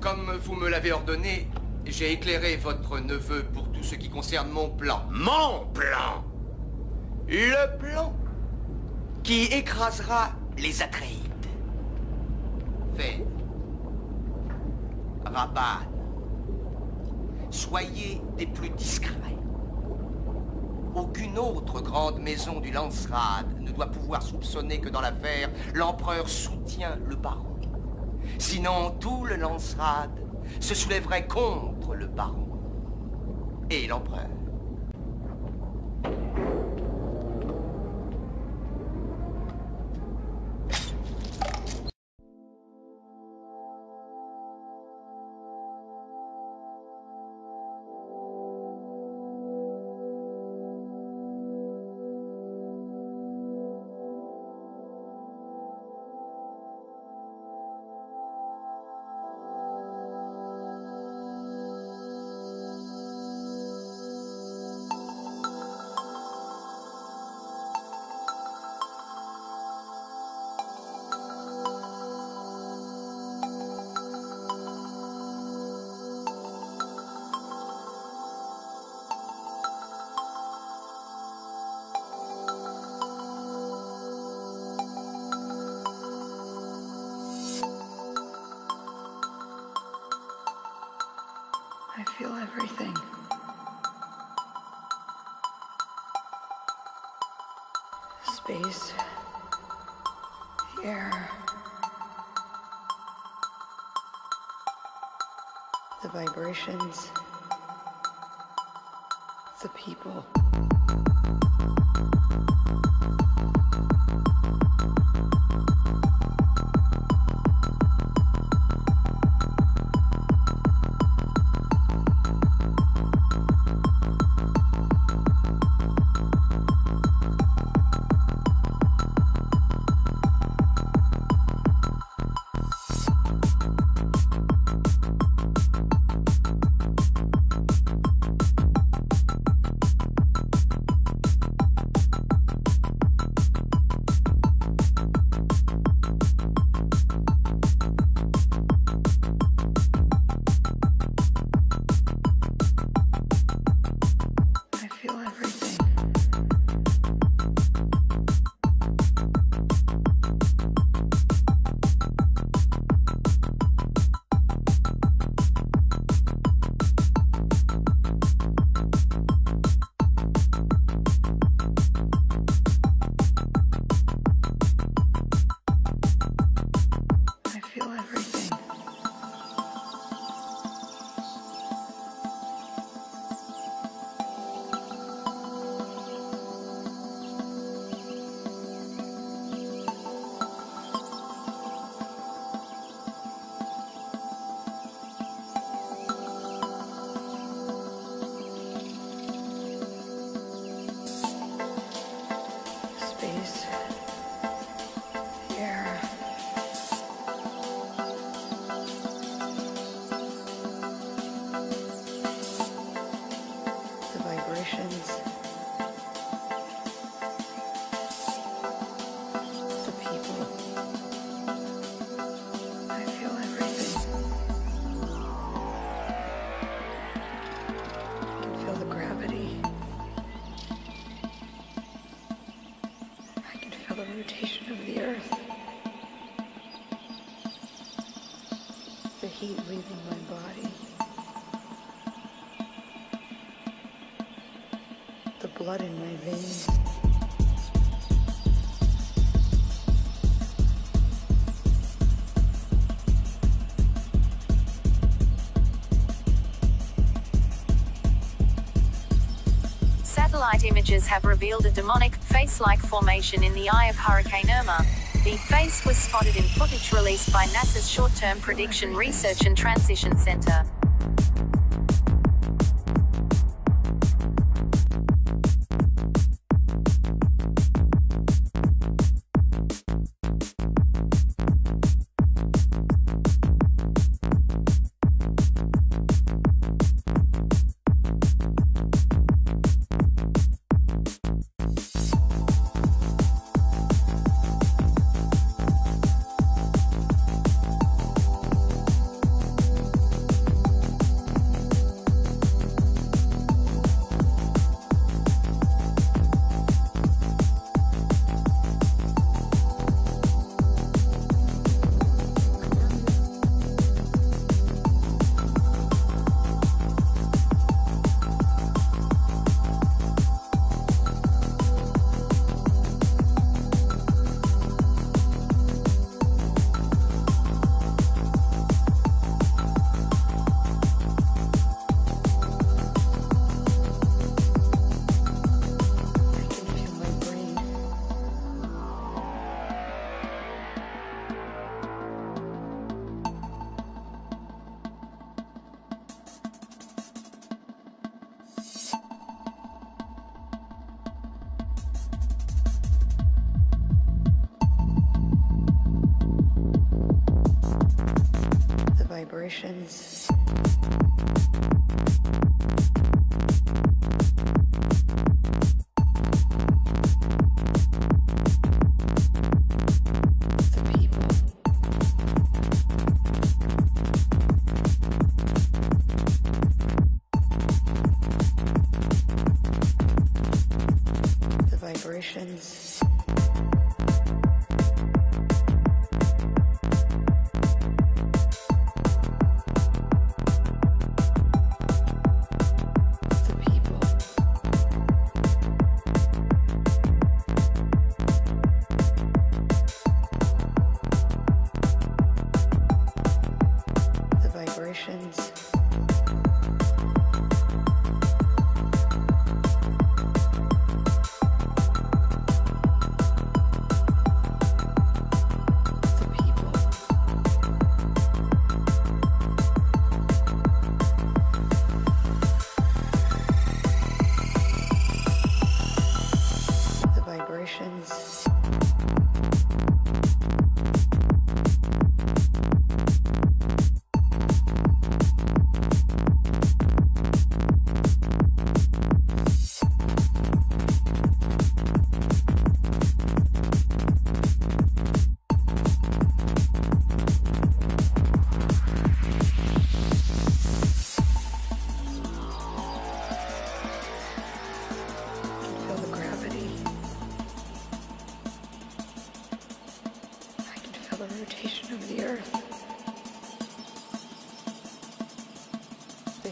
Comme vous me l'avez ordonné, j'ai éclairé votre neveu pour tout ce qui concerne mon plan. Mon plan? Le plan qui écrasera les Atreides. Faites. Rabban. Soyez des plus discrets. Aucune autre grande maison du Landsraad ne doit pouvoir soupçonner que dans l'affaire, l'empereur soutient le baron. Sinon, tout le Landsraad se soulèverait contre le baron et l'empereur. I feel everything. Space, the air, the vibrations, the people. Rotation of the earth, the heat leaving my body, the blood in my veins. Satellite images have revealed a demonic, face-like formation in the eye of Hurricane Irma. The face was spotted in footage released by NASA's Short-Term Prediction Research and Transition Center. Vibrations. The people. The vibrations.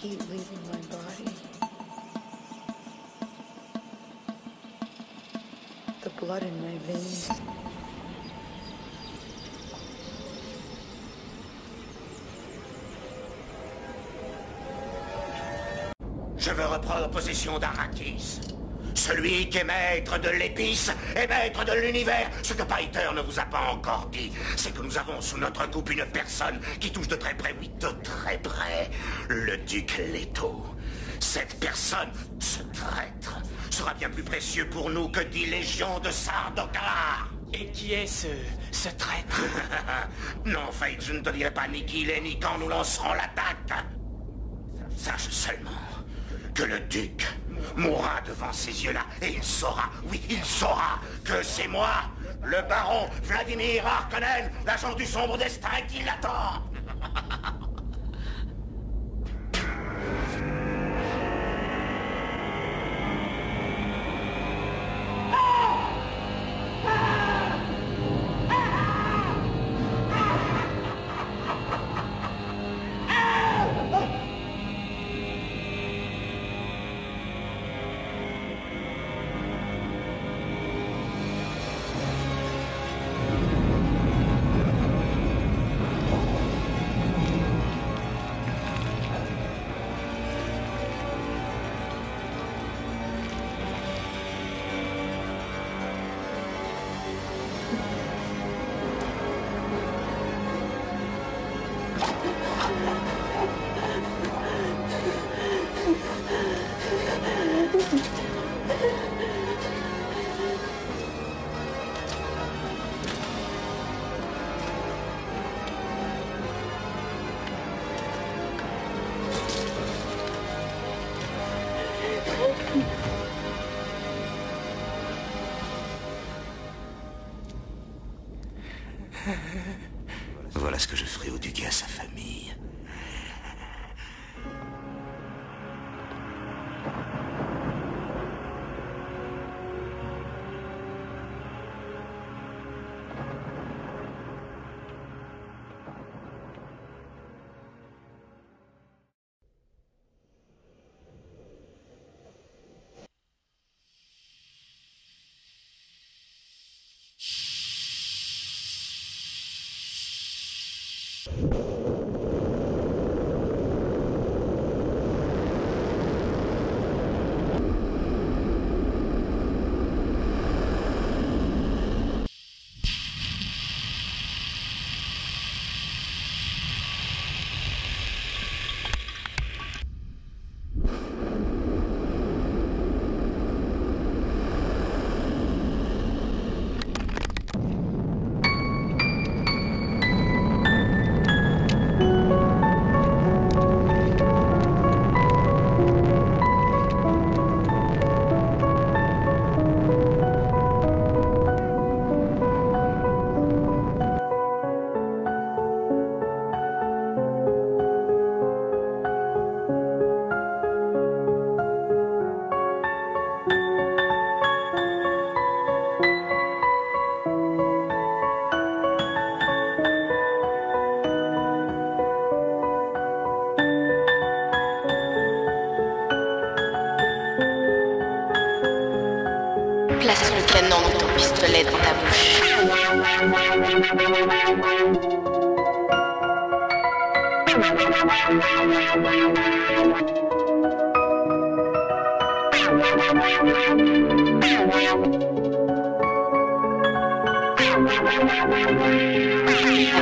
heat leaving my body. The blood in my veins. Je veux reprendre possession d'Arrakis. Celui qui est maître de l'épice et maître de l'univers. Ce que Piter ne vous a pas encore dit, c'est que nous avons sous notre coupe une personne qui touche de très près, oui, de très près, le duc Leto. Cette personne, ce traître, sera bien plus précieux pour nous que 10 légions de Sardaukar. Et qui est ce traître? Non, Fate, je ne te dirai pas ni qui il est, ni quand nous lancerons l'attaque. Sache seulement que le duc mourra devant ces yeux-là, et il saura, oui, il saura que c'est moi, le baron Vladimir Harkonnen, l'agent du sombre destin qui l'attend. Voilà ce que je ferai au duc et à sa famille. Place le canon de ton pistolet dans ta bouche.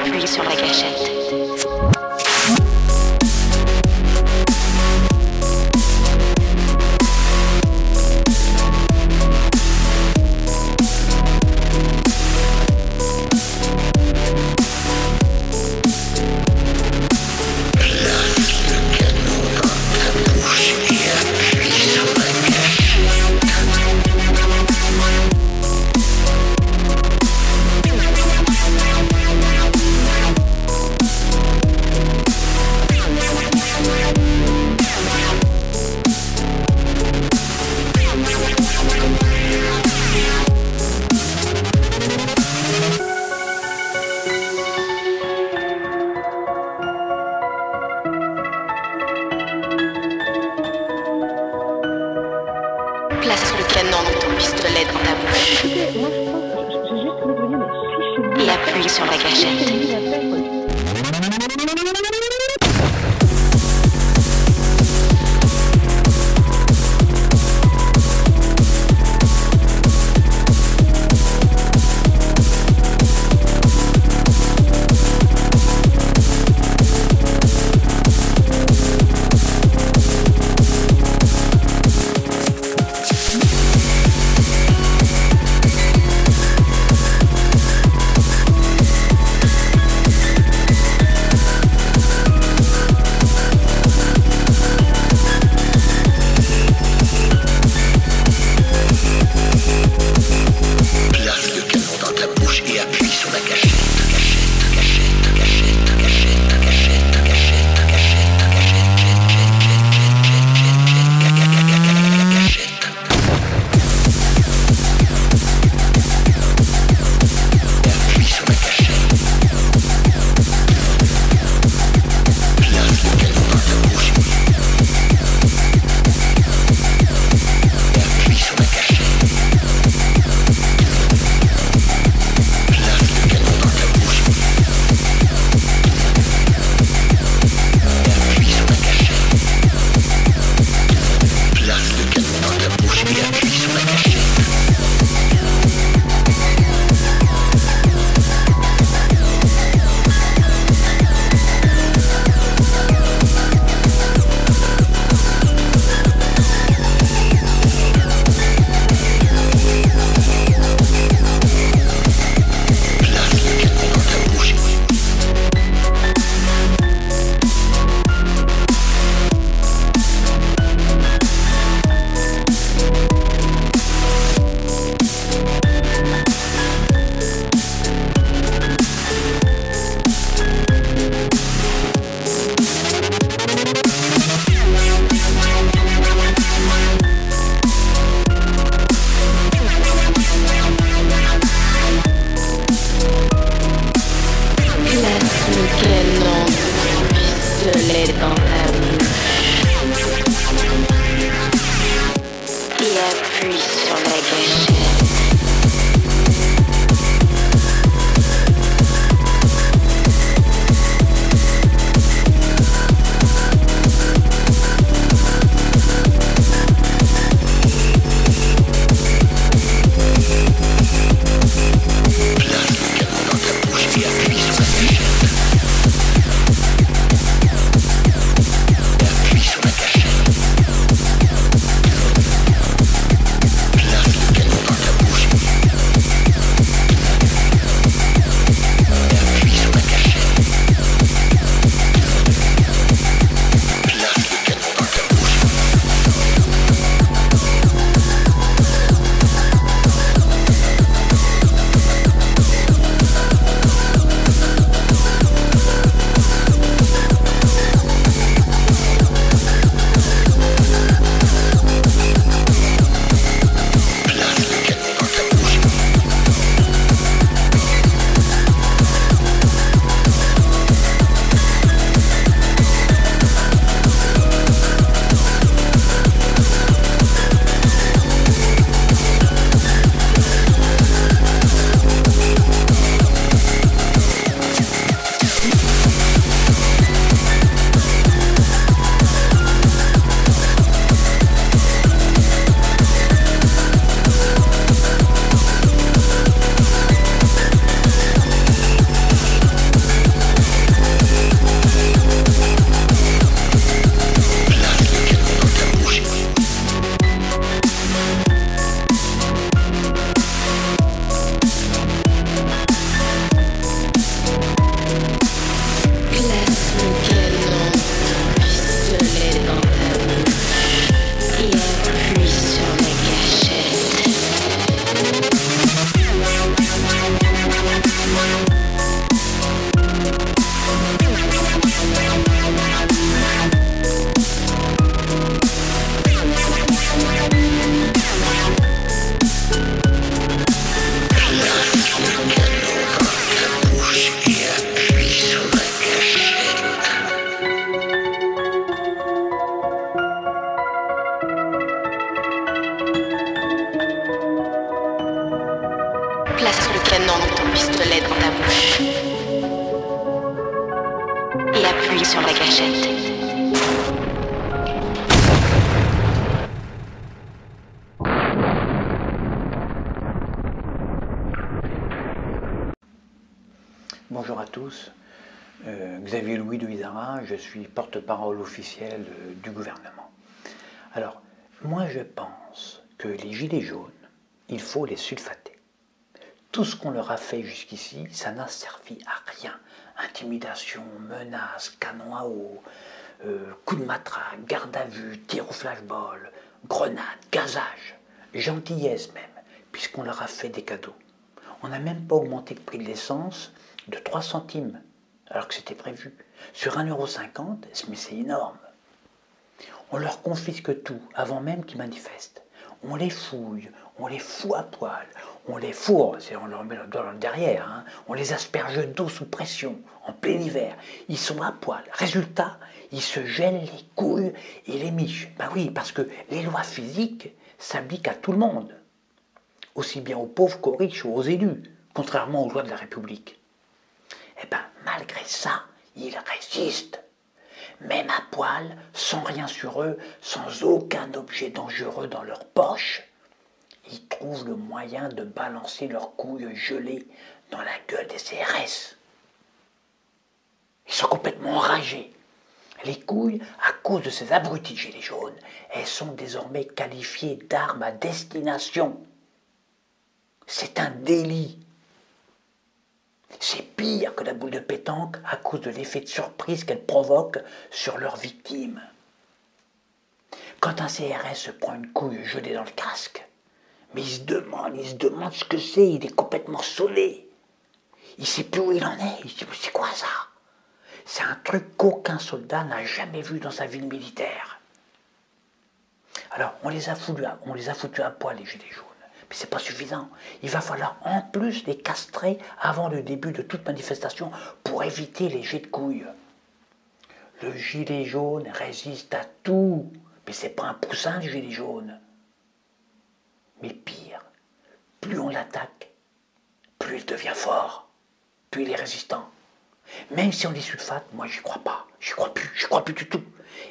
Appuie sur la gâchette. pistolet dans ta bouche. Moi, je pense, j'ai juste envie de vous dire, mais fichez-vous. Et appuie sur la gâchette. Place et appuyez sur la gâchette. Bonjour à tous, Xavier Louis de Izara, je suis porte-parole officiel du gouvernement. Alors, moi je pense que les gilets jaunes, il faut les sulfater. Tout ce qu'on leur a fait jusqu'ici, ça n'a servi à rien. Intimidation, menaces, canon à eau, coups de matraque, garde à vue, tir au flashball, grenades, gazage, gentillesse même, puisqu'on leur a fait des cadeaux. On n'a même pas augmenté le prix de l'essence de 3 centimes, alors que c'était prévu. Sur 1,50 €, mais c'est énorme. On leur confisque tout, avant même qu'ils manifestent. On les fouille, on les fout à poil, on les fourre, on leur met le doigt dans le derrière, hein. On les asperge d'eau sous pression, en plein hiver. Ils sont à poil. Résultat, ils se gèlent les couilles et les miches. Ben oui, parce que les lois physiques s'appliquent à tout le monde. Aussi bien aux pauvres qu'aux riches ou aux élus, contrairement aux lois de la République. Eh bien, malgré ça, ils résistent. Même à poil, sans rien sur eux, sans aucun objet dangereux dans leur poche, ils trouvent le moyen de balancer leurs couilles gelées dans la gueule des CRS. Ils sont complètement enragés. Les couilles, à cause de ces abrutis de gilets jaunes, elles sont désormais qualifiées d'armes à destination. C'est un délit. C'est pire que la boule de pétanque à cause de l'effet de surprise qu'elle provoque sur leurs victimes. Quand un CRS se prend une couille gelée dans le casque, mais il se demande ce que c'est, il est complètement sonné. Il ne sait plus où il en est, il se dit, c'est quoi ça? C'est un truc qu'aucun soldat n'a jamais vu dans sa vie militaire. Alors, on les a foutus à poil, les gilets jaunes. Mais c'est pas suffisant. Il va falloir en plus les castrer avant le début de toute manifestation pour éviter les jets de couilles. Le gilet jaune résiste à tout. Mais c'est pas un poussin, le gilet jaune. Mais pire, plus on l'attaque, plus il devient fort, plus il est résistant. Même si on les sulfate, moi j'y crois pas. J'y crois plus du tout.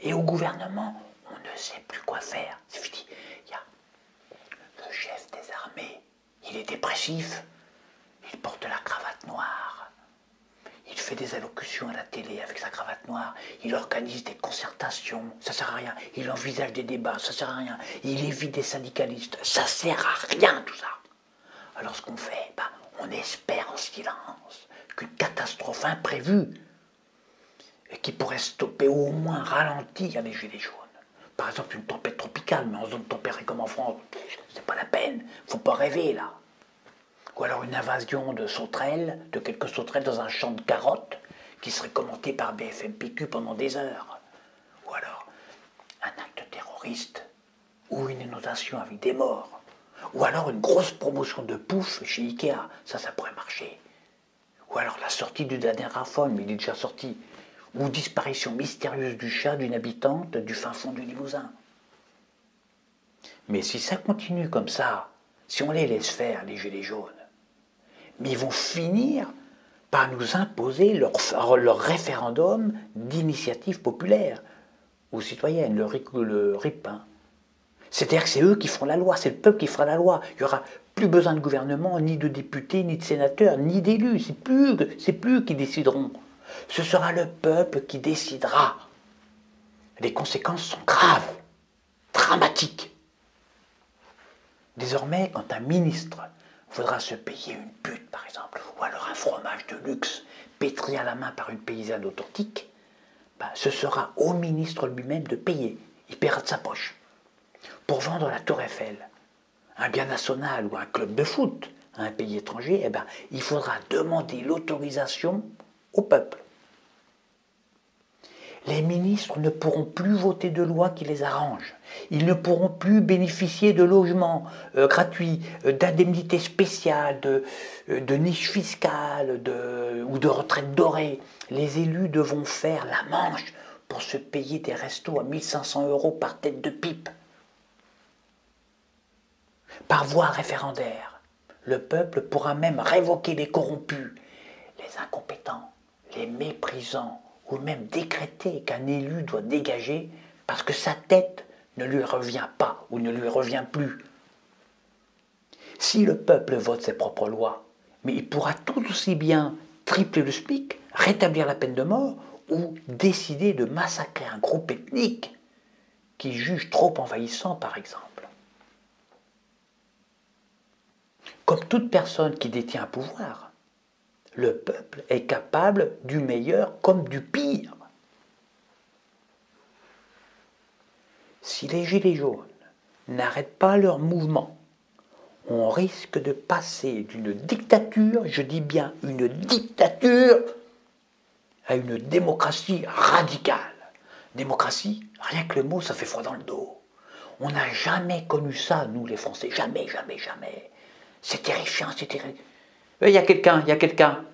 Et au gouvernement, on ne sait plus quoi faire. C'est fini. Le chef des armées, il est dépressif, il porte la cravate noire, il fait des allocutions à la télé avec sa cravate noire, il organise des concertations, ça sert à rien, il envisage des débats, ça sert à rien, il évite des syndicalistes, ça sert à rien tout ça. Alors ce qu'on fait, on espère en silence qu'une catastrophe imprévue, qui pourrait stopper ou au moins ralentir les gilets jaunes, par exemple une tempête tropicale, mais en zone tempérée comme en France, c'est pas la peine, faut pas rêver là. Ou alors une invasion de sauterelles, de quelques sauterelles dans un champ de carottes, qui serait commenté par BFM-PQ pendant des heures. Ou alors un acte terroriste, ou une inondation avec des morts. Ou alors une grosse promotion de pouf chez Ikea, ça pourrait marcher. Ou alors la sortie du dernier iPhone, mais il est déjà sorti. Ou disparition mystérieuse du chat d'une habitante du fin fond du Limousin. Mais si ça continue comme ça, si on les laisse faire, les gilets jaunes, mais ils vont finir par nous imposer leur référendum d'initiative populaire ou citoyenne, le RIP. Hein. C'est-à-dire que c'est eux qui feront la loi, c'est le peuple qui fera la loi. Il n'y aura plus besoin de gouvernement, ni de députés, ni de sénateurs, ni d'élus. C'est plus eux qui décideront. Ce sera le peuple qui décidera. Les conséquences sont graves, dramatiques. Désormais, quand un ministre voudra se payer une pute, par exemple, ou alors un fromage de luxe pétri à la main par une paysanne authentique, ce sera au ministre lui-même de payer. Il paiera de sa poche. Pour vendre la Tour Eiffel, un bien national ou un club de foot à un pays étranger, il faudra demander l'autorisation au peuple. Les ministres ne pourront plus voter de lois qui les arrangent. Ils ne pourront plus bénéficier de logements gratuits, d'indemnités spéciales, de niches fiscales ou de retraites dorées. Les élus devront faire la manche pour se payer des restos à 1 500 € par tête de pipe. Par voie référendaire, le peuple pourra même révoquer les corrompus, les incompétents, les méprisants ou même décréter qu'un élu doit dégager parce que sa tête ne lui revient pas ou ne lui revient plus. Si le peuple vote ses propres lois, mais il pourra tout aussi bien tripler le SMIC, rétablir la peine de mort ou décider de massacrer un groupe ethnique qui juge trop envahissant, par exemple. Comme toute personne qui détient un pouvoir, le peuple est capable du meilleur comme du pire. Si les Gilets jaunes n'arrêtent pas leur mouvement, on risque de passer d'une dictature, je dis bien une dictature, à une démocratie radicale. Démocratie, rien que le mot, ça fait froid dans le dos. On n'a jamais connu ça, nous les Français, jamais, jamais, jamais. C'est terrifiant, c'est terrifiant. Il y a quelqu'un.